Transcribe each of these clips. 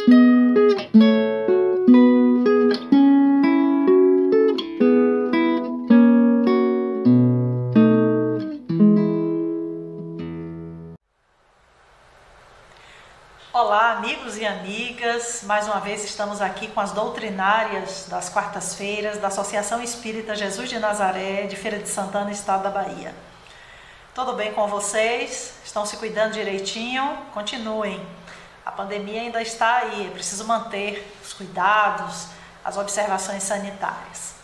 Olá, amigos e amigas, mais uma vez estamos aqui com as doutrinárias das quartas-feiras da Associação Espírita Jesus de Nazaré, de Feira de Santana, estado da Bahia. Tudo bem com vocês? Estão se cuidando direitinho? Continuem. A pandemia ainda está aí, é preciso manter os cuidados, as observações sanitárias.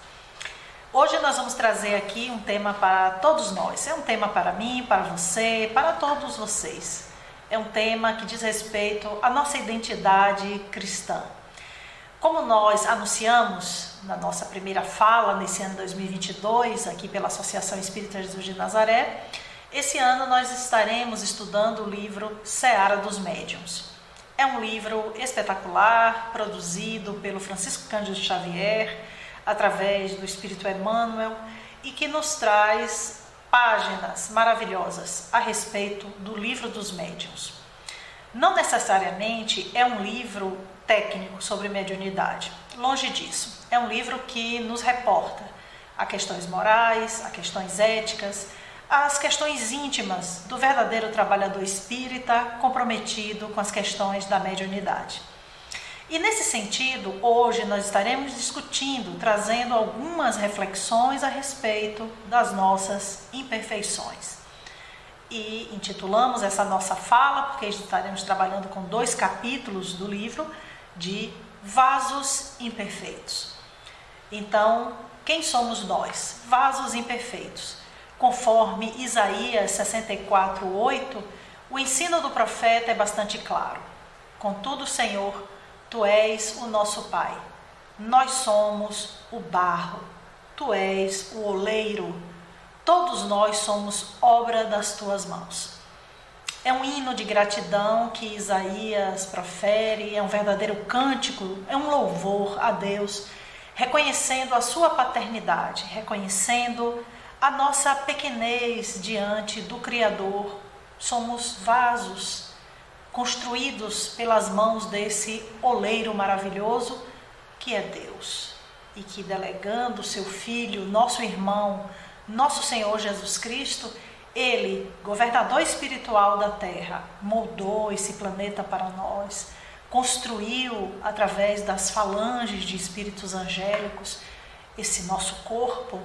Hoje nós vamos trazer aqui um tema para todos nós. É um tema para mim, para você, para todos vocês. É um tema que diz respeito à nossa identidade cristã. Como nós anunciamos na nossa primeira fala nesse ano 2022, aqui pela Associação Espírita Jesus de Nazaré, esse ano nós estaremos estudando o livro Seara dos Médiuns. É um livro espetacular, produzido pelo Francisco Cândido Xavier, através do Espírito Emmanuel, e que nos traz páginas maravilhosas a respeito do livro dos médiuns. Não necessariamente é um livro técnico sobre mediunidade, longe disso. É um livro que nos reporta a questões morais, a questões éticas, as questões íntimas do verdadeiro trabalhador espírita comprometido com as questões da mediunidade. E nesse sentido, hoje nós estaremos discutindo, trazendo algumas reflexões a respeito das nossas imperfeições. E intitulamos essa nossa fala, porque estaremos trabalhando com 2 capítulos do livro, de Vasos Imperfeitos. Então, quem somos nós? Vasos imperfeitos. Conforme Isaías 64:8, o ensino do profeta é bastante claro. Contudo, Senhor, Tu és o nosso Pai, nós somos o barro, Tu és o oleiro, todos nós somos obra das Tuas mãos. É um hino de gratidão que Isaías profere, é um verdadeiro cântico, é um louvor a Deus, reconhecendo a Sua paternidade, reconhecendo a nossa pequenez diante do Criador. Somos vasos construídos pelas mãos desse oleiro maravilhoso que é Deus, e que, delegando seu Filho, nosso irmão, nosso Senhor Jesus Cristo, Ele, governador espiritual da Terra, moldou esse planeta para nós, construiu através das falanges de espíritos angélicos esse nosso corpo,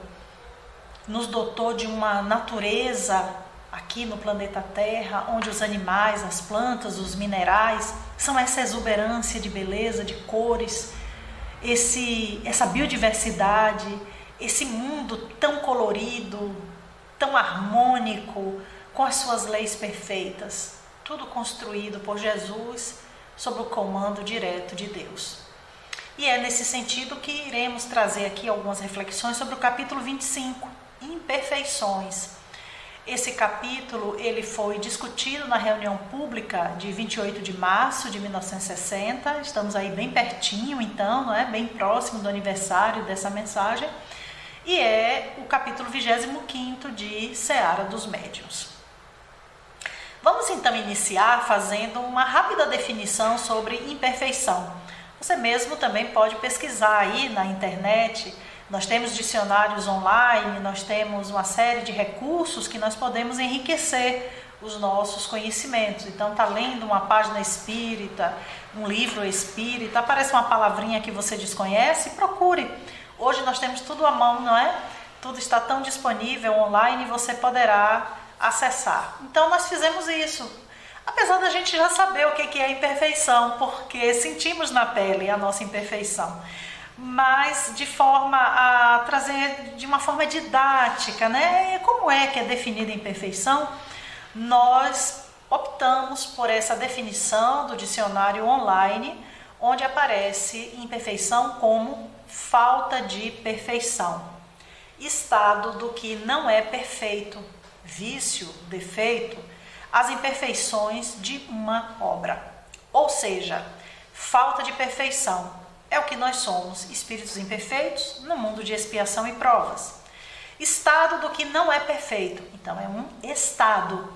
nos dotou de uma natureza aqui no planeta Terra, onde os animais, as plantas, os minerais são essa exuberância de beleza, de cores, essa biodiversidade, esse mundo tão colorido, tão harmônico, com as suas leis perfeitas, tudo construído por Jesus sob o comando direto de Deus. E é nesse sentido que iremos trazer aqui algumas reflexões sobre o capítulo 25, Imperfeições. Esse capítulo ele foi discutido na reunião pública de 28 de março de 1960, estamos aí bem pertinho então, não é? Bem próximo do aniversário dessa mensagem, e é o capítulo 25º de Seara dos Médiuns. Vamos então iniciar fazendo uma rápida definição sobre imperfeição. Você mesmo também pode pesquisar aí na internet. Nós temos dicionários online, nós temos uma série de recursos que nós podemos enriquecer os nossos conhecimentos. Então, está lendo uma página espírita, um livro espírita, aparece uma palavrinha que você desconhece, procure. Hoje nós temos tudo à mão, não é? Tudo está tão disponível online e você poderá acessar. Então, nós fizemos isso. Apesar da gente já saber o que é imperfeição, porque sentimos na pele a nossa imperfeição, mas de forma a trazer de uma forma didática, né? Como é que é definida a imperfeição? Nós optamos por essa definição do dicionário online, onde aparece imperfeição como falta de perfeição, estado do que não é perfeito, vício, defeito, as imperfeições de uma obra, ou seja, falta de perfeição. É o que nós somos, espíritos imperfeitos no mundo de expiação e provas. Estado do que não é perfeito. Então é um estado.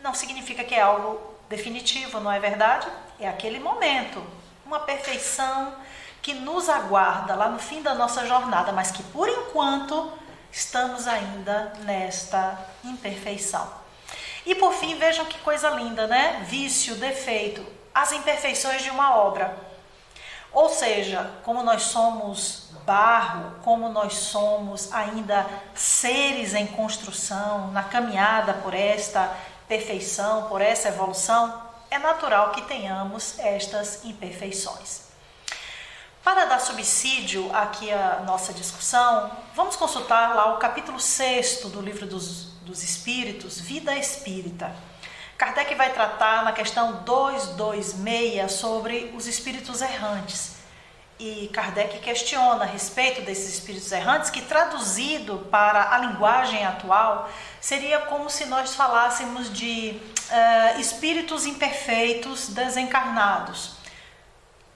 Não significa que é algo definitivo, não é verdade? É aquele momento, um uma perfeição que nos aguarda lá no fim da nossa jornada, mas que por enquanto estamos ainda nesta imperfeição. E por fim, vejam que coisa linda, né? Vício, defeito, as imperfeições de uma obra. Ou seja, como nós somos barro, como nós somos ainda seres em construção, na caminhada por esta perfeição, por essa evolução, é natural que tenhamos estas imperfeições. Para dar subsídio aqui à nossa discussão, vamos consultar lá o capítulo 6 do Livro dos Espíritos, Vida Espírita. Kardec vai tratar na questão 226 sobre os espíritos errantes. E Kardec questiona a respeito desses espíritos errantes, que traduzido para a linguagem atual, seria como se nós falássemos de espíritos imperfeitos desencarnados,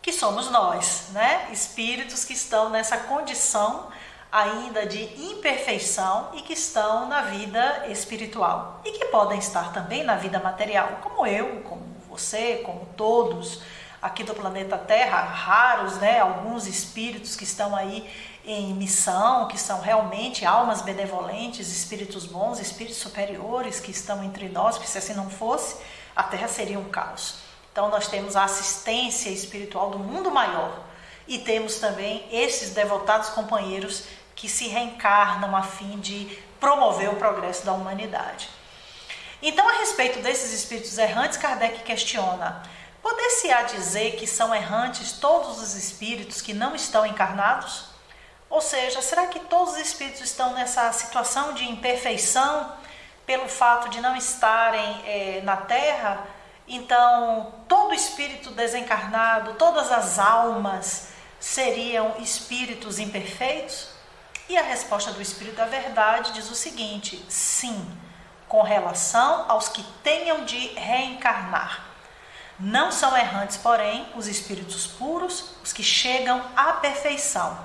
que somos nós, né? Espíritos que estão nessa condição ainda de imperfeição e que estão na vida espiritual e que podem estar também na vida material, como eu, como você, como todos aqui do planeta Terra, raros, né? Alguns espíritos que estão aí em missão, que são realmente almas benevolentes, espíritos bons, espíritos superiores que estão entre nós, porque se assim não fosse, a Terra seria um caos. Então nós temos a assistência espiritual do mundo maior e temos também esses devotados companheiros que se reencarnam a fim de promover o progresso da humanidade. Então, a respeito desses espíritos errantes, Kardec questiona: poder-se-á dizer que são errantes todos os espíritos que não estão encarnados? Ou seja, será que todos os espíritos estão nessa situação de imperfeição pelo fato de não estarem na Terra? Então, todo espírito desencarnado, todas as almas seriam espíritos imperfeitos? E a resposta do Espírito da Verdade diz o seguinte: sim, com relação aos que tenham de reencarnar. Não são errantes, porém, os espíritos puros, os que chegam à perfeição.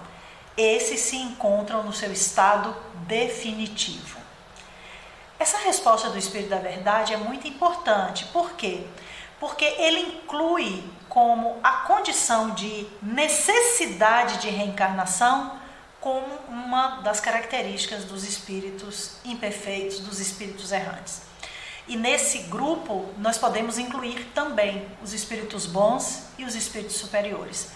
Esses se encontram no seu estado definitivo. Essa resposta do Espírito da Verdade é muito importante. Por quê? Porque ele inclui como a condição de necessidade de reencarnação como uma das características dos espíritos imperfeitos, dos espíritos errantes. E nesse grupo nós podemos incluir também os espíritos bons e os espíritos superiores.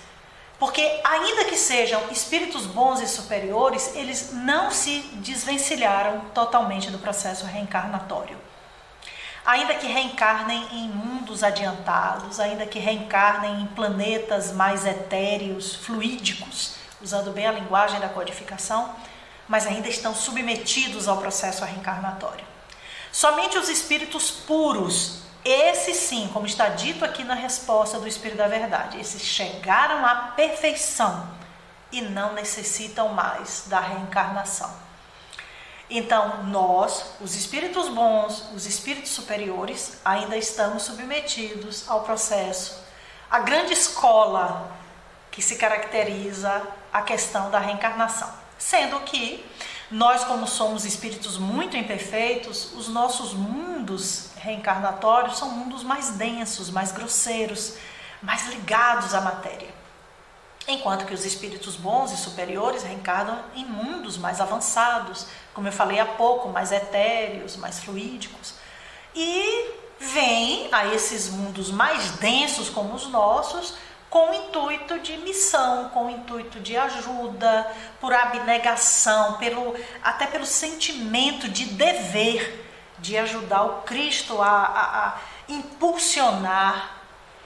Porque ainda que sejam espíritos bons e superiores, eles não se desvencilharam totalmente do processo reencarnatório. Ainda que reencarnem em mundos adiantados, ainda que reencarnem em planetas mais etéreos, fluídicos, usando bem a linguagem da codificação, mas ainda estão submetidos ao processo reencarnatório. Somente os espíritos puros, esses sim, como está dito aqui na resposta do Espírito da Verdade, esses chegaram à perfeição e não necessitam mais da reencarnação. Então, nós, os espíritos bons, os espíritos superiores, ainda estamos submetidos ao processo, à grande escola que se caracteriza a questão da reencarnação. Sendo que nós, como somos espíritos muito imperfeitos, os nossos mundos reencarnatórios são mundos mais densos, mais grosseiros, mais ligados à matéria. Enquanto que os espíritos bons e superiores reencarnam em mundos mais avançados, como eu falei há pouco, mais etéreos, mais fluídicos. E vêm a esses mundos mais densos como os nossos, com o intuito de missão, com o intuito de ajuda, por abnegação, até pelo sentimento de dever, de ajudar o Cristo a impulsionar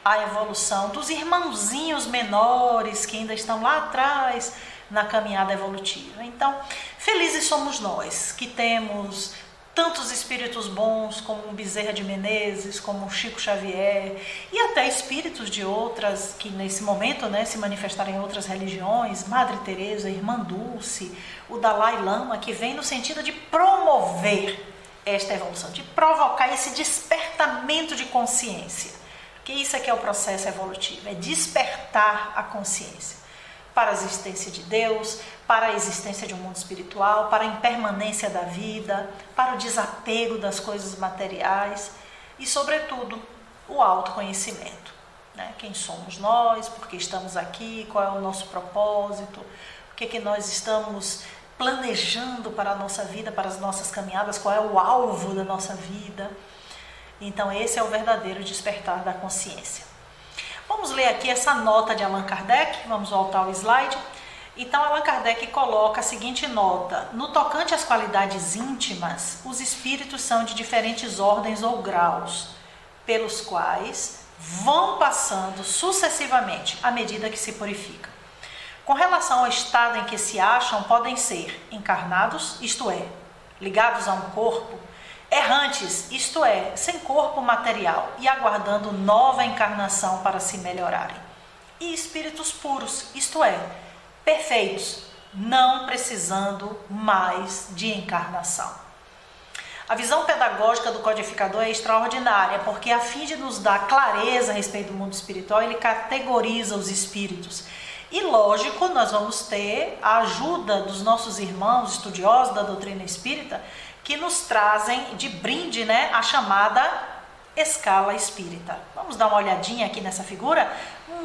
a evolução dos irmãozinhos menores que ainda estão lá atrás na caminhada evolutiva. Então, felizes somos nós que temos tantos espíritos bons como Bezerra de Menezes, como Chico Xavier e até espíritos de outras que nesse momento, né, se manifestaram em outras religiões, Madre Teresa, Irmã Dulce, o Dalai Lama, que vem no sentido de promover esta evolução, de provocar esse despertamento de consciência. Porque isso é que é o processo evolutivo, é despertar a consciência para a existência de Deus, para a existência de um mundo espiritual, para a impermanência da vida, para o desapego das coisas materiais e, sobretudo, o autoconhecimento. né? Quem somos nós, por que estamos aqui, qual é o nosso propósito, o que nós estamos planejando para a nossa vida, para as nossas caminhadas, qual é o alvo da nossa vida. Então esse é o verdadeiro despertar da consciência. Vamos ler aqui essa nota de Allan Kardec, vamos voltar ao slide. Então Allan Kardec coloca a seguinte nota: no tocante às qualidades íntimas, os espíritos são de diferentes ordens ou graus, pelos quais vão passando sucessivamente à medida que se purificam. Com relação ao estado em que se acham, podem ser encarnados, isto é, ligados a um corpo, errantes, isto é, sem corpo material e aguardando nova encarnação para se melhorarem, e espíritos puros, isto é, perfeitos, não precisando mais de encarnação. A visão pedagógica do codificador é extraordinária, porque a fim de nos dar clareza a respeito do mundo espiritual, ele categoriza os espíritos. E lógico, nós vamos ter a ajuda dos nossos irmãos estudiosos da doutrina espírita, que nos trazem de brinde, né, a chamada escala espírita. Vamos dar uma olhadinha aqui nessa figura?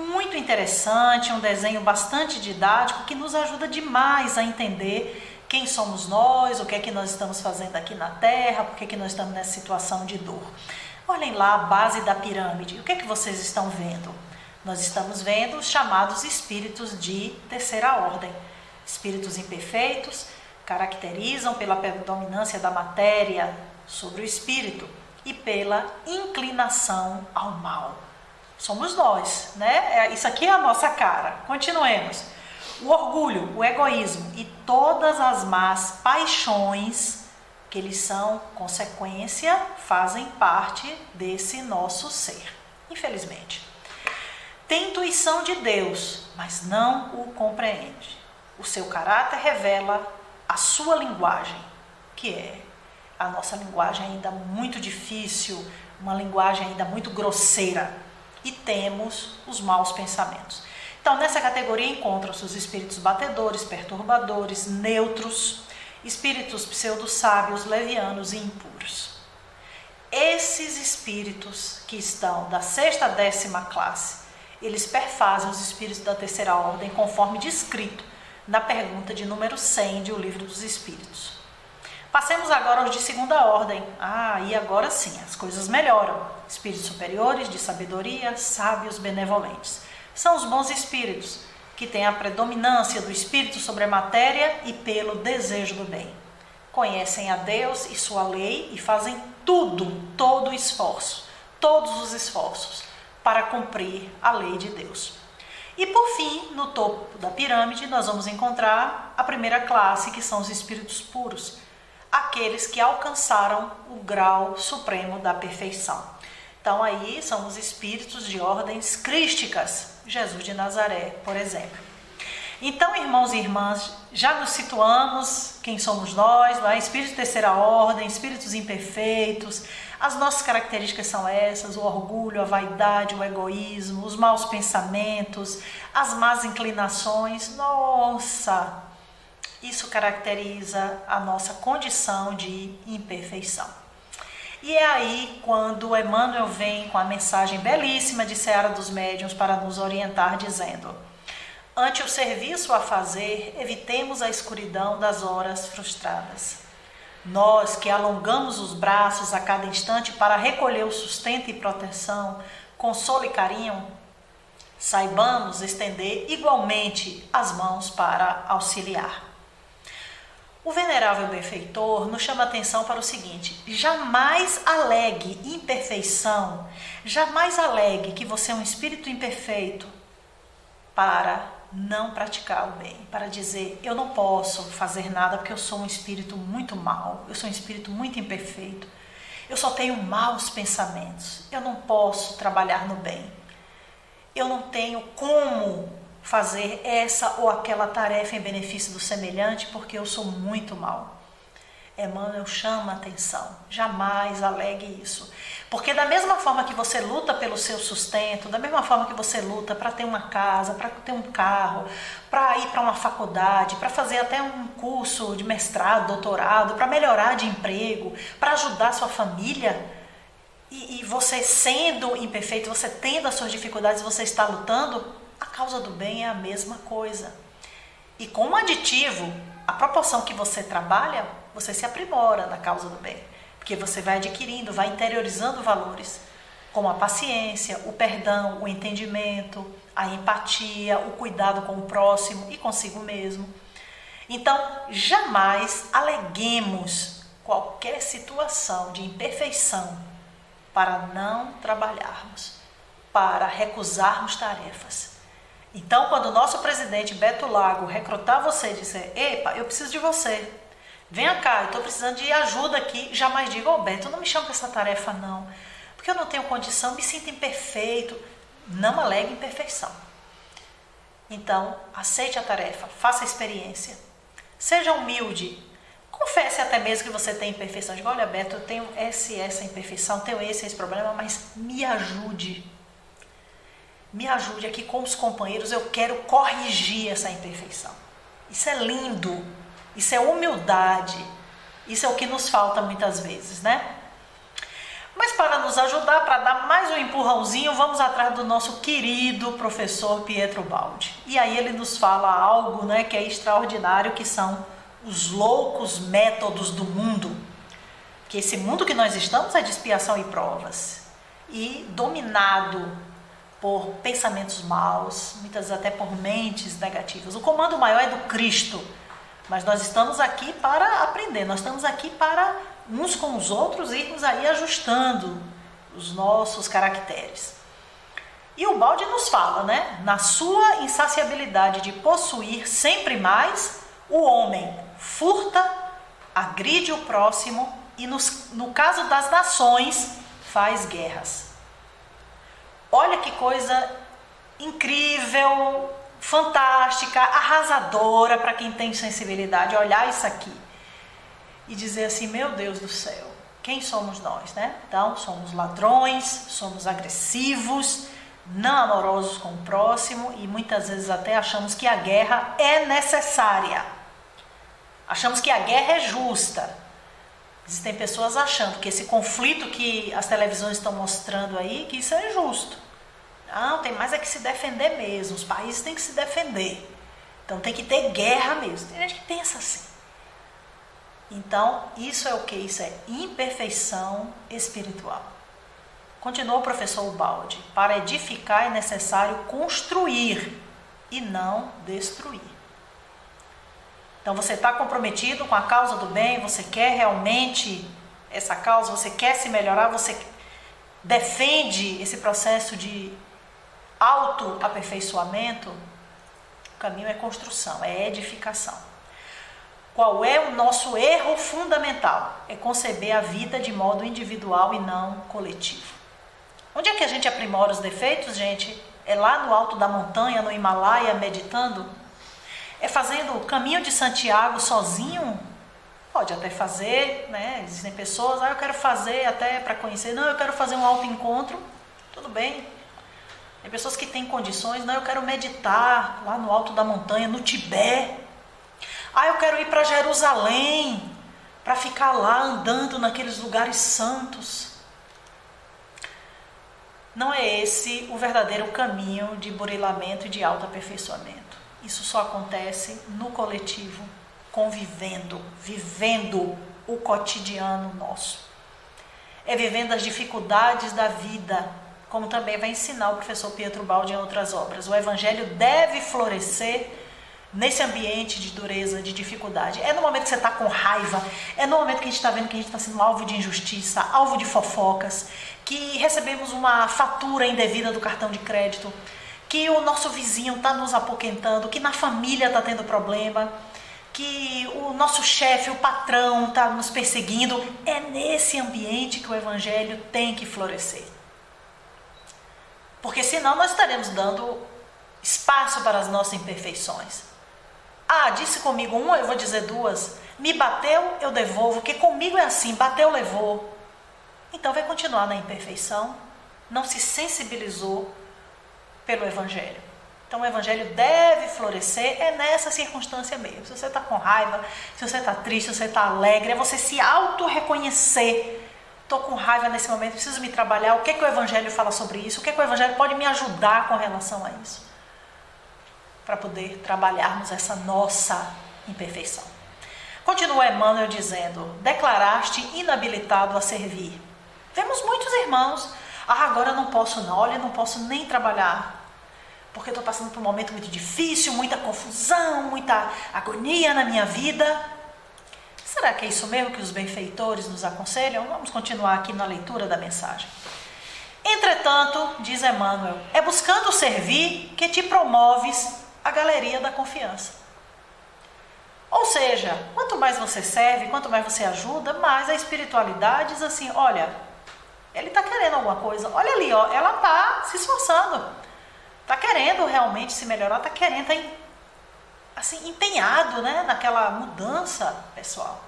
Muito interessante, um desenho bastante didático que nos ajuda demais a entender quem somos nós, o que é que nós estamos fazendo aqui na Terra, por que é que nós estamos nessa situação de dor. Olhem lá a base da pirâmide, o que é que vocês estão vendo? Nós estamos vendo os chamados espíritos de terceira ordem. Espíritos imperfeitos, caracterizam pela predominância da matéria sobre o espírito e pela inclinação ao mal. Somos nós, né? Isso aqui é a nossa cara. Continuemos. O orgulho, o egoísmo e todas as más paixões, que eles são consequência, fazem parte desse nosso ser, infelizmente. Tem intuição de Deus, mas não o compreende. O seu caráter revela a sua linguagem, que é a nossa linguagem ainda muito difícil, uma linguagem ainda muito grosseira, e temos os maus pensamentos. Então, nessa categoria encontram-se os espíritos batedores, perturbadores, neutros, espíritos pseudo-sábios, levianos e impuros. Esses espíritos que estão da 6ª à 10ª classe, eles perfazem os espíritos da terceira ordem, conforme descrito na pergunta de número 100 de O Livro dos Espíritos. Passemos agora aos de segunda ordem. E agora sim, as coisas melhoram. Espíritos superiores, de sabedoria, sábios, benevolentes. São os bons espíritos, que têm a predominância do espírito sobre a matéria e pelo desejo do bem. Conhecem a Deus e sua lei e fazem todo o esforço, todos os esforços, para cumprir a lei de Deus. E por fim, no topo da pirâmide, nós vamos encontrar a primeira classe, que são os espíritos puros, aqueles que alcançaram o grau supremo da perfeição. Então aí são os espíritos de ordens crísticas, Jesus de Nazaré, por exemplo. Então, irmãos e irmãs, já nos situamos quem somos nós, não é? Espíritos de terceira ordem, espíritos imperfeitos. As nossas características são essas: o orgulho, a vaidade, o egoísmo, os maus pensamentos, as más inclinações. Nossa, isso caracteriza a nossa condição de imperfeição. E é aí quando Emmanuel vem com a mensagem belíssima de Seara dos Médiuns para nos orientar, dizendo: ante o serviço a fazer, evitemos a escuridão das horas frustradas. Nós que alongamos os braços a cada instante para recolher o sustento e proteção, consolo e carinho, saibamos estender igualmente as mãos para auxiliar. O venerável benfeitor nos chama a atenção para o seguinte: jamais alegue imperfeição, jamais alegue que você é um espírito imperfeito para não praticar o bem, para dizer: eu não posso fazer nada porque eu sou um espírito muito mau, eu sou um espírito muito imperfeito, eu só tenho maus pensamentos, eu não posso trabalhar no bem, eu não tenho como fazer essa ou aquela tarefa em benefício do semelhante porque eu sou muito mau. Emmanuel chama a atenção: jamais alegue isso, porque da mesma forma que você luta pelo seu sustento, da mesma forma que você luta para ter uma casa, para ter um carro, para ir para uma faculdade, para fazer até um curso de mestrado, doutorado, para melhorar de emprego, para ajudar sua família, e você sendo imperfeito, você tendo as suas dificuldades, você está lutando, a causa do bem é a mesma coisa. E com um aditivo, a proporção que você trabalha, você se aprimora na causa do bem. Porque você vai adquirindo, vai interiorizando valores, como a paciência, o perdão, o entendimento, a empatia, o cuidado com o próximo e consigo mesmo. Então, jamais aleguemos qualquer situação de imperfeição para não trabalharmos, para recusarmos tarefas. Então, quando o nosso presidente Beto Lago recrutar você e dizer: epa, eu preciso de você, venha cá, eu estou precisando de ajuda aqui, jamais diga: ô Beto, não me chama para essa tarefa não, porque eu não tenho condição, me sinto imperfeito. Não alegue imperfeição. Então, aceite a tarefa, faça a experiência, seja humilde, confesse até mesmo que você tem imperfeição. Diga: olha Beto, eu tenho essa imperfeição, tenho esse problema, mas me ajude. Me ajude aqui com os companheiros, eu quero corrigir essa imperfeição. Isso é lindo, isso é humildade, isso é o que nos falta muitas vezes, né? Mas para nos ajudar, para dar mais um empurrãozinho, vamos atrás do nosso querido professor Pietro Baldi. E aí ele nos fala algo, né, que é extraordinário, que são os loucos métodos do mundo. Que esse mundo que nós estamos é de expiação e provas. E dominado por pensamentos maus, muitas vezes até por mentes negativas. O comando maior é do Cristo, mas nós estamos aqui para aprender, nós estamos aqui para uns com os outros irmos aí ajustando os nossos caracteres. E o Baldi nos fala, né? Na sua insaciabilidade de possuir sempre mais, o homem furta, agride o próximo e no caso das nações faz guerras. Olha que coisa incrível, fantástica, arrasadora para quem tem sensibilidade, olhar isso aqui e dizer assim: meu Deus do céu, quem somos nós, né? Então, somos ladrões, somos agressivos, não amorosos com o próximo e muitas vezes até achamos que a guerra é necessária. Achamos que a guerra é justa. Existem pessoas achando que esse conflito que as televisões estão mostrando aí, que isso é justo. Não, tem mais é que se defender mesmo, os países têm que se defender. Então tem que ter guerra mesmo. Tem gente que pensa assim. Então, isso é o que? Isso é imperfeição espiritual. Continua o professor Baldi: para edificar é necessário construir e não destruir. Então você está comprometido com a causa do bem, você quer realmente essa causa, você quer se melhorar, você defende esse processo de autoaperfeiçoamento. O caminho é construção, é edificação. Qual é o nosso erro fundamental? É conceber a vida de modo individual e não coletivo. Onde é que a gente aprimora os defeitos, gente? É lá no alto da montanha, no Himalaia, meditando? É fazendo o caminho de Santiago sozinho? Pode até fazer, né? Existem pessoas: eu quero fazer até para conhecer. Não, eu quero fazer um autoencontro. Tudo bem. Tem pessoas que têm condições: não, eu quero meditar lá no alto da montanha, no Tibete. Eu quero ir para Jerusalém, para ficar lá andando naqueles lugares santos. Não é esse o verdadeiro caminho de burilamento e de autoaperfeiçoamento. Isso só acontece no coletivo, convivendo, vivendo o cotidiano nosso. É vivendo as dificuldades da vida, como também vai ensinar o professor Pietro Baldi em outras obras. O evangelho deve florescer nesse ambiente de dureza, de dificuldade. É no momento que você está com raiva, é no momento que a gente está vendo que a gente está sendo alvo de injustiça, alvo de fofocas, que recebemos uma fatura indevida do cartão de crédito, que o nosso vizinho está nos apoquentando, que na família está tendo problema, que o nosso chefe, o patrão está nos perseguindo. É nesse ambiente que o evangelho tem que florescer. Porque senão nós estaremos dando espaço para as nossas imperfeições. Disse comigo uma, eu vou dizer duas. Me bateu, eu devolvo, porque comigo é assim: bateu, levou. Então vai continuar na imperfeição, não se sensibilizou pelo evangelho. Então o evangelho deve florescer nessa circunstância mesmo. Se você está com raiva, se você está triste, se você está alegre, é você se auto-reconhecer estou com raiva nesse momento, preciso me trabalhar, o que é que o Evangelho fala sobre isso, o que é que o Evangelho pode me ajudar com relação a isso, para poder trabalharmos essa nossa imperfeição. Continua Emmanuel dizendo: declaraste inabilitado a servir. Vemos muitos irmãos: agora eu não posso não, olha, eu não posso nem trabalhar, porque estou passando por um momento muito difícil, muita confusão, muita agonia na minha vida. Será que é isso mesmo que os benfeitores nos aconselham? Vamos continuar aqui na leitura da mensagem. Entretanto, diz Emmanuel, é buscando servir que te promoves a galeria da confiança. Ou seja, quanto mais você serve, quanto mais você ajuda, mais a espiritualidade diz assim: olha, ele está querendo alguma coisa, olha ali, ó, ela está se esforçando, está querendo realmente se melhorar, está querendo, está assim, empenhado, né, naquela mudança pessoal.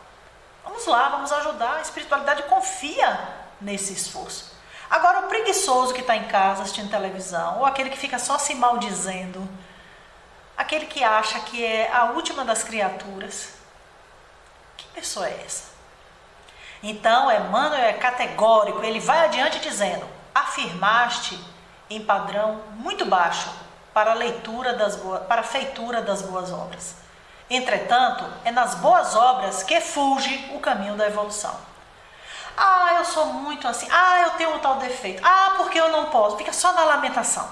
Vamos lá, vamos ajudar, a espiritualidade confia nesse esforço. Agora, o preguiçoso que está em casa assistindo televisão, ou aquele que fica só se maldizendo, aquele que acha que é a última das criaturas, que pessoa é essa? Então, Emmanuel é categórico, ele vai adiante dizendo: afirmaste em padrão muito baixo para a feitura das boas obras. Entretanto, é nas boas obras que fulge o caminho da evolução. Eu sou muito assim, eu tenho um tal defeito, porque eu não posso, fica só na lamentação.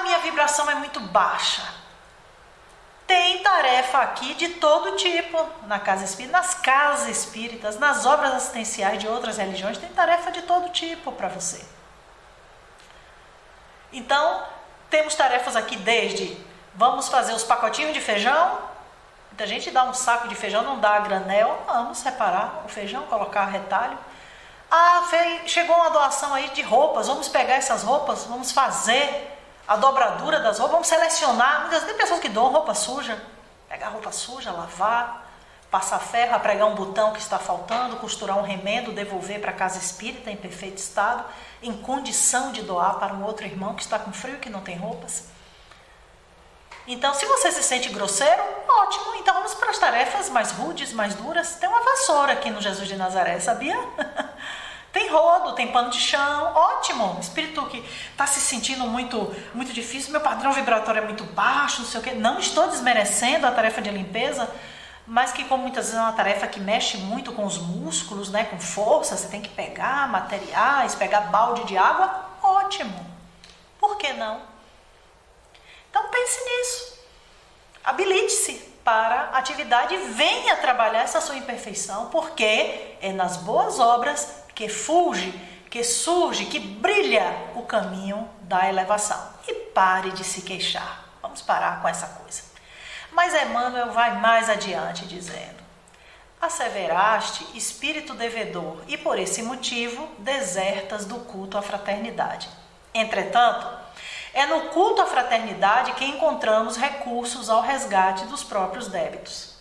Minha vibração é muito baixa. Tem tarefa aqui de todo tipo na casa espírita, nas casas espíritas, nas obras assistenciais de outras religiões, tem tarefa de todo tipo para você. Então, temos tarefas aqui desde: vamos fazer os pacotinhos de feijão. Muita gente dá um saco de feijão, não dá a granel. Vamos separar o feijão, colocar retalho. Chegou uma doação aí de roupas, vamos pegar essas roupas, vamos fazer a dobradura das roupas, vamos selecionar. Muitas vezes tem pessoas que doam roupa suja, pegar roupa suja, lavar, passar ferro, pregar um botão que está faltando, costurar um remendo, devolver para a casa espírita em perfeito estado, em condição de doar para um outro irmão que está com frio e que não tem roupas. Então, se você se sente grosseiro, ótimo, então vamos para as tarefas mais rudes, mais duras. Tem uma vassoura aqui no Jesus de Nazaré, sabia? Tem rodo, tem pano de chão, ótimo. Espírito que está se sentindo muito, muito difícil, meu padrão vibratório é muito baixo, não sei o quê. Não estou desmerecendo a tarefa de limpeza, mas que, como muitas vezes é uma tarefa que mexe muito com os músculos, né, com força, você tem que pegar materiais, pegar balde de água, ótimo. Por que não? Então pense nisso. Habilite-se para a atividade e venha trabalhar essa sua imperfeição, porque é nas boas obras que fulge, que surge, que brilha o caminho da elevação. E pare de se queixar. Vamos parar com essa coisa. Mas Emmanuel vai mais adiante dizendo: asseveraste espírito devedor e por esse motivo desertas do culto à fraternidade. Entretanto, é no culto à fraternidade que encontramos recursos ao resgate dos próprios débitos.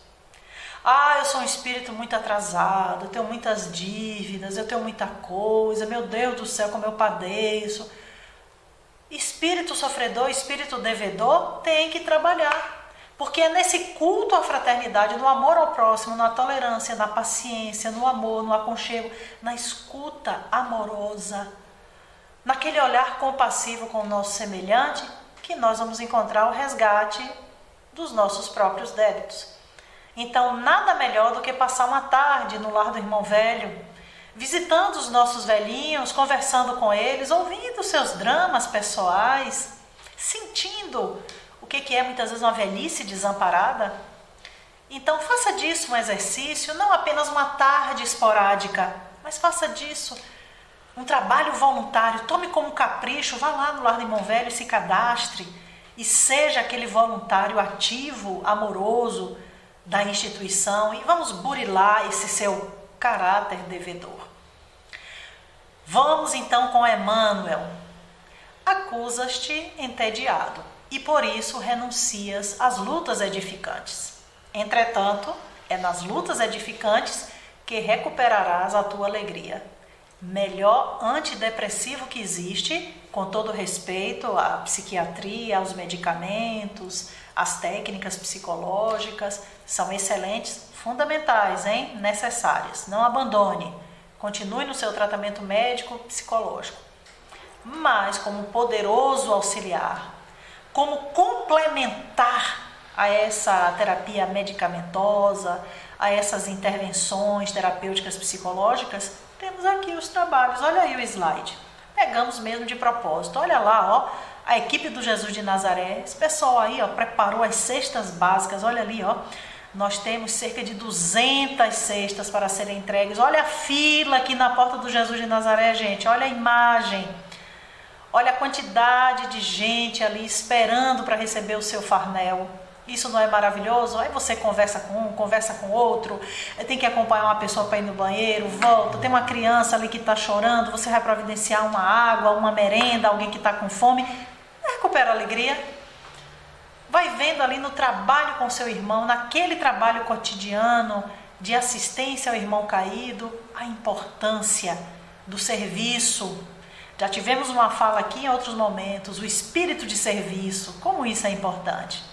Eu sou um espírito muito atrasado, eu tenho muitas dívidas, eu tenho muita coisa, meu Deus do céu, como eu padeço. Espírito sofredor, espírito devedor tem que trabalhar, porque é nesse culto à fraternidade, no amor ao próximo, na tolerância, na paciência, no amor, no aconchego, na escuta amorosa, naquele olhar compassivo com o nosso semelhante, que nós vamos encontrar o resgate dos nossos próprios débitos. Então, nada melhor do que passar uma tarde no lar do irmão velho, visitando os nossos velhinhos, conversando com eles, ouvindo seus dramas pessoais, sentindo o que é muitas vezes uma velhice desamparada. Então, faça disso um exercício, não apenas uma tarde esporádica, mas faça disso um trabalho voluntário. Tome como capricho, vá lá no lar do irmão velho, se cadastre e seja aquele voluntário ativo, amoroso da instituição, e vamos burilar esse seu caráter devedor. Vamos então com Emmanuel. Acusas-te entediado e por isso renuncias às lutas edificantes. Entretanto, é nas lutas edificantes que recuperarás a tua alegria. Melhor antidepressivo que existe, com todo respeito à psiquiatria, aos medicamentos, às técnicas psicológicas, são excelentes, fundamentais, necessárias. Não abandone. Continue no seu tratamento médico, psicológico. Mas como poderoso auxiliar, como complementar a essa terapia medicamentosa, a essas intervenções terapêuticas psicológicas, temos aqui os trabalhos. Olha aí o slide. Pegamos mesmo de propósito. Olha lá, ó, a equipe do Jesus de Nazaré. Esse pessoal aí, ó, preparou as cestas básicas. Olha ali, ó. Nós temos cerca de 200 cestas para serem entregues. Olha a fila aqui na porta do Jesus de Nazaré, gente. Olha a imagem. Olha a quantidade de gente ali esperando para receber o seu farnel. Isso não é maravilhoso? Aí você conversa com um, conversa com outro, tem que acompanhar uma pessoa para ir no banheiro, volta, tem uma criança ali que está chorando, você vai providenciar uma água, uma merenda, alguém que está com fome, recupera a alegria. Vai vendo ali no trabalho com seu irmão, naquele trabalho cotidiano de assistência ao irmão caído, a importância do serviço. Já tivemos uma fala aqui em outros momentos, o espírito de serviço, como isso é importante.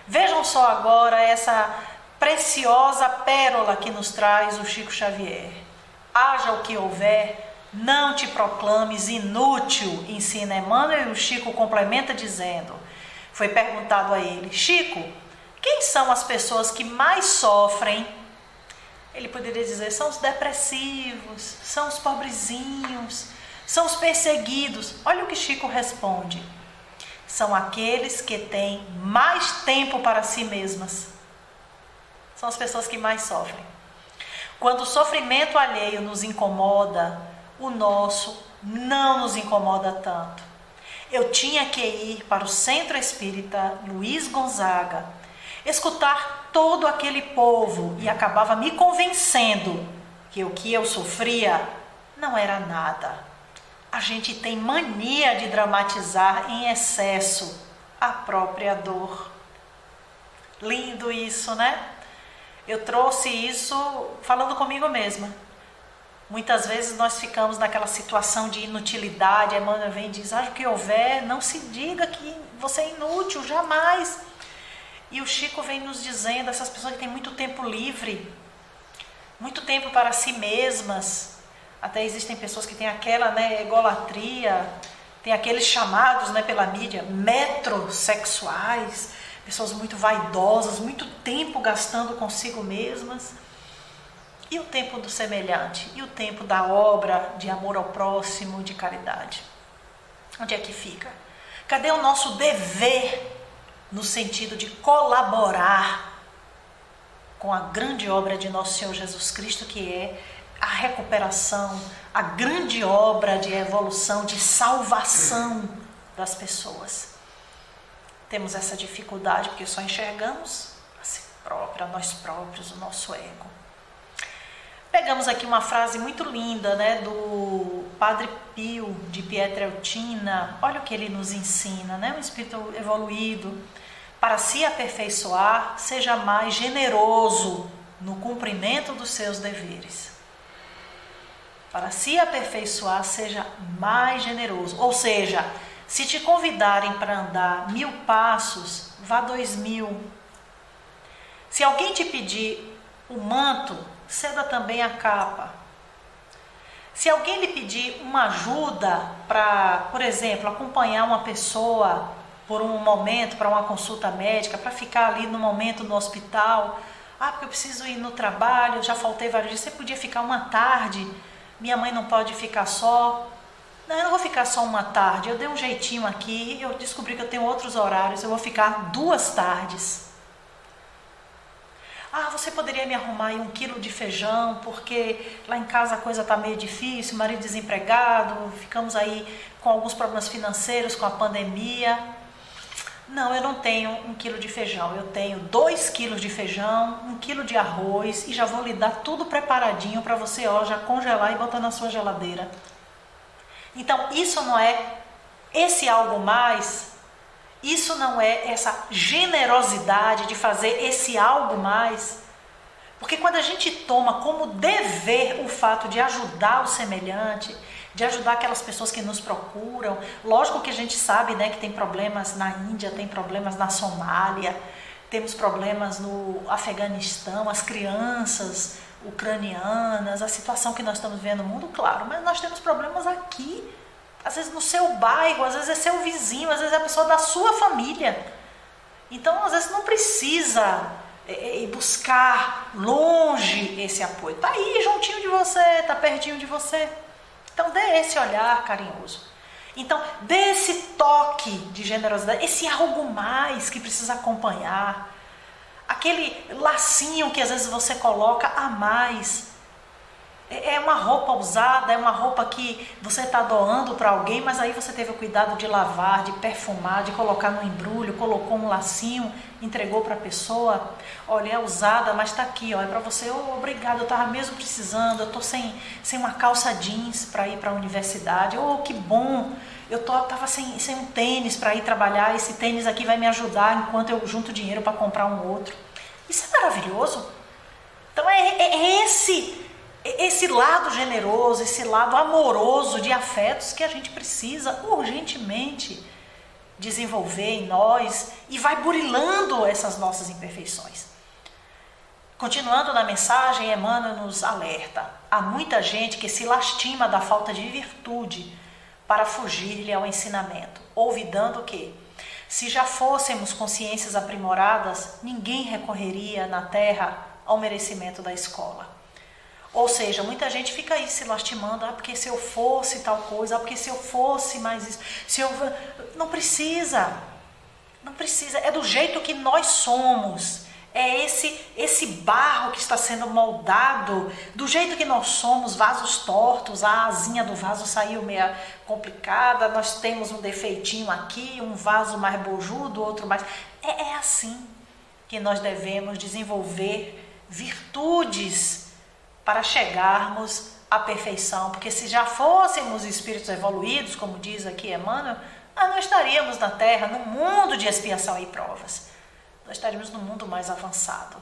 Vejam só agora essa preciosa pérola que nos traz o Chico Xavier. Haja o que houver, não te proclames inútil, ensina Emmanuel, e o Chico complementa dizendo, foi perguntado a ele, Chico, quem são as pessoas que mais sofrem? Ele poderia dizer, são os depressivos, são os pobrezinhos, são os perseguidos. Olha o que Chico responde. São aqueles que têm mais tempo para si mesmas. São as pessoas que mais sofrem. Quando o sofrimento alheio nos incomoda, o nosso não nos incomoda tanto. Eu tinha que ir para o Centro Espírita Luiz Gonzaga, escutar todo aquele povo e acabava me convencendo que o que eu sofria não era nada. A gente tem mania de dramatizar em excesso a própria dor. Lindo isso, né? Eu trouxe isso falando comigo mesma. Muitas vezes nós ficamos naquela situação de inutilidade. A Emmanuel vem e diz, o que houver, não se diga que você é inútil, jamais. E o Chico vem nos dizendo, essas pessoas que têm muito tempo livre, muito tempo para si mesmas. Até existem pessoas que têm aquela egolatria, tem aqueles chamados pela mídia, metrosexuais, pessoas muito vaidosas, muito tempo gastando consigo mesmas. E o tempo do semelhante? E o tempo da obra de amor ao próximo, de caridade? Onde é que fica? Cadê o nosso dever no sentido de colaborar com a grande obra de nosso Senhor Jesus Cristo, que é a recuperação, a grande obra de evolução, de salvação das pessoas? Temos essa dificuldade porque só enxergamos a si próprio, a nós próprios, o nosso ego. Pegamos aqui uma frase muito linda, do Padre Pio de Pietrelcina. Olha o que ele nos ensina, um espírito evoluído. Para se aperfeiçoar, seja mais generoso no cumprimento dos seus deveres. Para se aperfeiçoar, seja mais generoso. Ou seja, se te convidarem para andar 1000 passos, vá 2000. Se alguém te pedir o manto, ceda também a capa. Se alguém lhe pedir uma ajuda para, por exemplo, acompanhar uma pessoa por um momento, para uma consulta médica, para ficar ali no momento no hospital, porque eu preciso ir no trabalho, já faltei vários dias, você podia ficar uma tarde? Minha mãe não pode ficar só. Não, eu não vou ficar só uma tarde. Eu dei um jeitinho aqui, eu descobri que eu tenho outros horários, eu vou ficar 2 tardes. Você poderia me arrumar aí 1 quilo de feijão, porque lá em casa a coisa está meio difícil, marido desempregado, ficamos aí com alguns problemas financeiros com a pandemia. Não, eu não tenho 1 quilo de feijão, eu tenho 2 quilos de feijão, 1 quilo de arroz e já vou lhe dar tudo preparadinho para você, já congelar e botar na sua geladeira. Então, isso não é esse algo mais, isso não é essa generosidade de fazer esse algo mais, porque quando a gente toma como dever o fato de ajudar o semelhante, de ajudar aquelas pessoas que nos procuram. Lógico que a gente sabe, que tem problemas na Índia, tem problemas na Somália, temos problemas no Afeganistão, as crianças, ucranianas, a situação que nós estamos vendo no mundo, claro, mas nós temos problemas aqui, às vezes no seu bairro, às vezes é seu vizinho, às vezes é a pessoa da sua família. Então, às vezes não precisa ir buscar longe esse apoio. Está aí, juntinho de você, está pertinho de você. Então, dê esse olhar carinhoso. Então, dê esse toque de generosidade, esse algo mais que precisa acompanhar. Aquele lacinho que às vezes você coloca a mais. É uma roupa usada, é uma roupa que você está doando para alguém, mas aí você teve o cuidado de lavar, de perfumar, de colocar no embrulho, colocou um lacinho, entregou para a pessoa. Olha, é usada, mas está aqui, ó, é para você. Oh, obrigado, eu estava mesmo precisando, eu estou sem uma calça jeans para ir para a universidade. Oh, que bom, eu estava sem um tênis para ir trabalhar, esse tênis aqui vai me ajudar enquanto eu junto dinheiro para comprar um outro. Isso é maravilhoso. Então é esse lado generoso, esse lado amoroso de afetos que a gente precisa urgentemente desenvolver em nós e vai burilando essas nossas imperfeições. Continuando na mensagem, Emmanuel nos alerta. Há muita gente que se lastima da falta de virtude para fugir-lhe ao ensinamento, olvidando que, se já fôssemos consciências aprimoradas, ninguém recorreria na terra ao merecimento da escola. Ou seja, muita gente fica aí se lastimando, porque se eu fosse tal coisa, porque se eu fosse mais isso, não precisa, é do jeito que nós somos, é esse barro que está sendo moldado, do jeito que nós somos, vasos tortos, a asinha do vaso saiu meio complicada, nós temos um defeitinho aqui, um vaso mais bojudo, outro mais... É assim que nós devemos desenvolver virtudes para chegarmos à perfeição, porque se já fôssemos espíritos evoluídos, como diz aqui Emmanuel, nós não estaríamos na Terra, no mundo de expiação e provas, nós estaríamos no mundo mais avançado.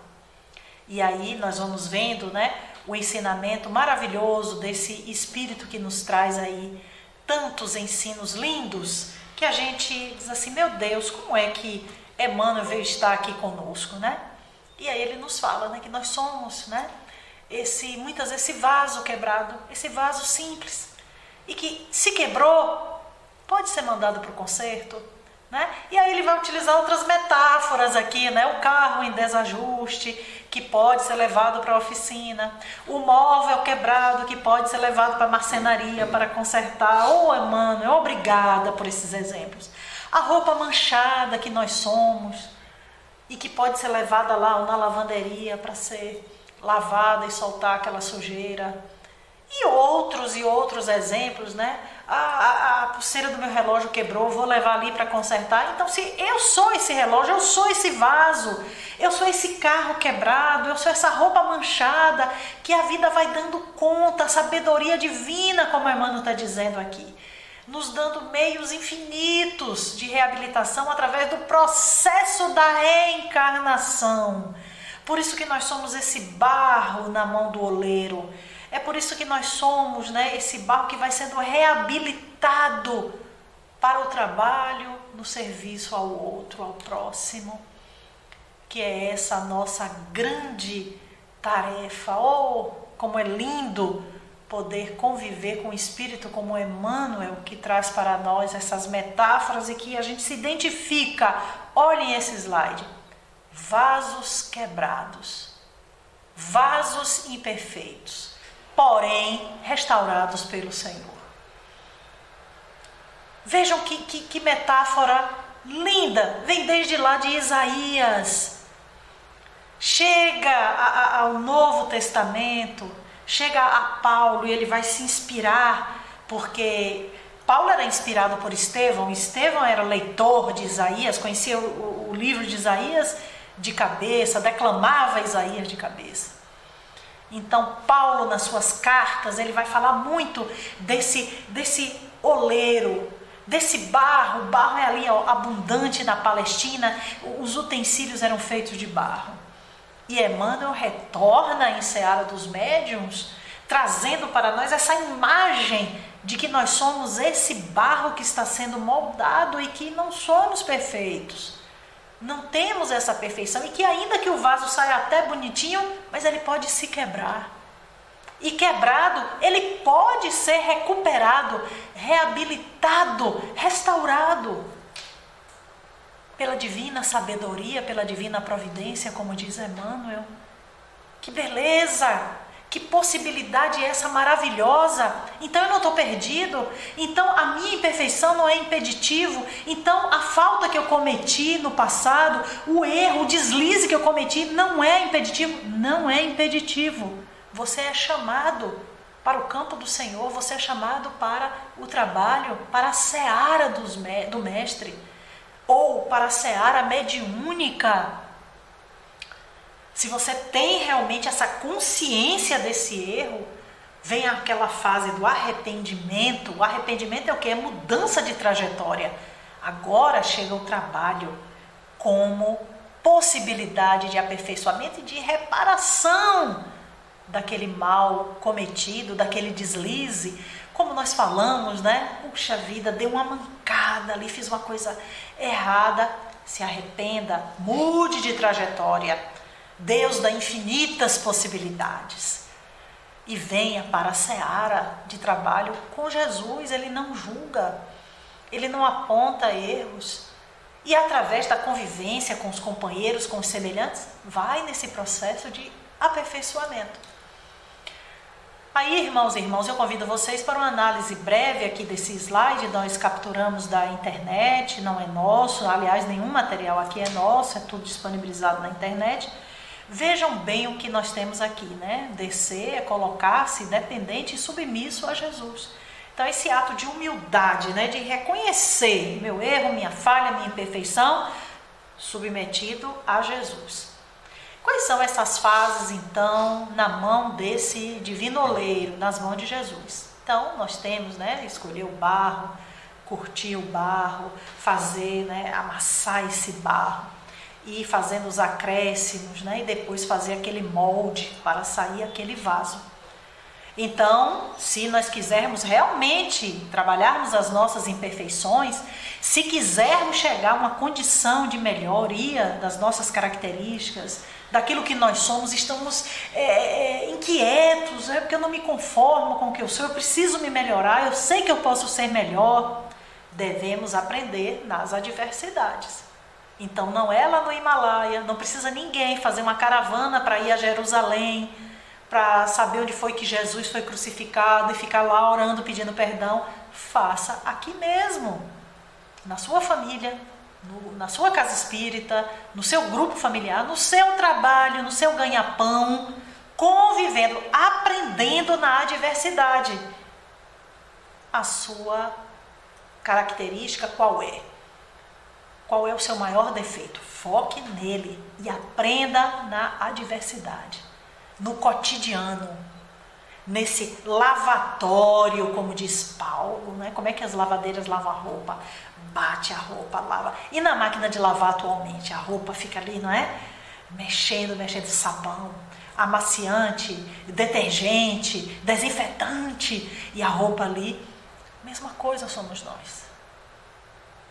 E aí nós vamos vendo, né, o ensinamento maravilhoso desse espírito que nos traz aí tantos ensinos lindos, que a gente diz assim, meu Deus, como é que Emmanuel veio estar aqui conosco, né? E aí ele nos fala, né, que nós somos, né, muitas vezes esse vaso quebrado, esse vaso simples, e que se quebrou, pode ser mandado para o conserto, né? E aí ele vai utilizar outras metáforas aqui, né? O carro em desajuste, que pode ser levado para a oficina, o móvel quebrado, que pode ser levado para a marcenaria para consertar. Oh, Emmanuel, obrigada por esses exemplos. A roupa manchada que nós somos, e que pode ser levada lá na lavanderia para ser lavada e soltar aquela sujeira. E outros exemplos, né? A pulseira do meu relógio quebrou, vou levar ali para consertar. Então, se eu sou esse relógio, eu sou esse vaso, eu sou esse carro quebrado, eu sou essa roupa manchada, que a vida vai dando conta, a sabedoria divina, como a Emmanuel está dizendo aqui, nos dando meios infinitos de reabilitação através do processo da reencarnação. Por isso que nós somos esse barro na mão do oleiro. É por isso que nós somos, né, esse barro que vai sendo reabilitado para o trabalho, no serviço ao outro, ao próximo, que é essa nossa grande tarefa. Oh, como é lindo poder conviver com um espírito como Emmanuel, que traz para nós essas metáforas e que a gente se identifica. Olhem esse slide. Vasos quebrados, vasos imperfeitos, porém restaurados pelo Senhor. Vejam que metáfora linda, vem desde lá de Isaías, chega ao Novo Testamento, chega a Paulo e ele vai se inspirar, porque Paulo era inspirado por Estevão era leitor de Isaías, conhecia o livro de Isaías de cabeça, declamava Isaías de cabeça. Então Paulo, nas suas cartas, ele vai falar muito desse oleiro, desse barro. O barro é ali abundante na Palestina, os utensílios eram feitos de barro. E Emmanuel retorna em Seara dos Médiuns, trazendo para nós essa imagem de que nós somos esse barro que está sendo moldado e que não somos perfeitos. Não temos essa perfeição e que ainda que o vaso saia até bonitinho, mas ele pode se quebrar. e quebrado, ele pode ser recuperado, reabilitado, restaurado pela divina sabedoria, pela divina providência, como diz Emmanuel. Que beleza! Que possibilidade é essa maravilhosa? Então eu não estou perdido? Então a minha imperfeição não é impeditivo? Então a falta que eu cometi no passado, o erro, o deslize que eu cometi não é impeditivo? Não é impeditivo. Você é chamado para o campo do Senhor, você é chamado para o trabalho, para a seara do Mestre, ou para a seara mediúnica. Se você tem realmente essa consciência desse erro, vem aquela fase do arrependimento. O arrependimento é o quê? É mudança de trajetória. Agora chega o trabalho como possibilidade de aperfeiçoamento e de reparação daquele mal cometido, daquele deslize. Como nós falamos, né? Puxa vida, dei uma mancada ali, fiz uma coisa errada. Se arrependa, mude de trajetória. Deus dá infinitas possibilidades. E venha para a seara de trabalho com Jesus. Ele não julga, ele não aponta erros. E através da convivência com os companheiros, com os semelhantes, vai nesse processo de aperfeiçoamento. Aí, irmãos e irmãs, eu convido vocês para uma análise breve aqui desse slide. Nós capturamos da internet, não é nosso. Aliás, nenhum material aqui é nosso, é tudo disponibilizado na internet. Vejam bem o que nós temos aqui, né? Descer é colocar-se dependente e submisso a Jesus. Então, esse ato de humildade, né? De reconhecer meu erro, minha falha, minha imperfeição, submetido a Jesus. Quais são essas fases, então, na mão desse divino oleiro, nas mãos de Jesus? Então, nós temos, né? Escolher o barro, curtir o barro, fazer, né? Amassar esse barro. E fazendo os acréscimos, né? E depois fazer aquele molde para sair aquele vaso. Então, se nós quisermos realmente trabalharmos as nossas imperfeições, se quisermos chegar a uma condição de melhoria das nossas características, daquilo que nós somos, estamos inquietos, porque eu não me conformo com o que eu sou, eu preciso me melhorar, eu sei que eu posso ser melhor, devemos aprender nas adversidades. Então não é lá no Himalaia, não precisa ninguém fazer uma caravana para ir a Jerusalém, para saber onde foi que Jesus foi crucificado e ficar lá orando, pedindo perdão. Faça aqui mesmo, na sua família, na sua casa espírita, no seu grupo familiar, no seu trabalho, no seu ganha-pão, convivendo, aprendendo na adversidade. A sua característica qual é? Qual é o seu maior defeito? Foque nele e aprenda na adversidade, no cotidiano, nesse lavatório, como diz Paulo, né? Como é que as lavadeiras lavam a roupa? Bate a roupa, lava. E na máquina de lavar atualmente, a roupa fica ali, não é? Mexendo sabão, amaciante, detergente, desinfetante, e a roupa ali, mesma coisa somos nós.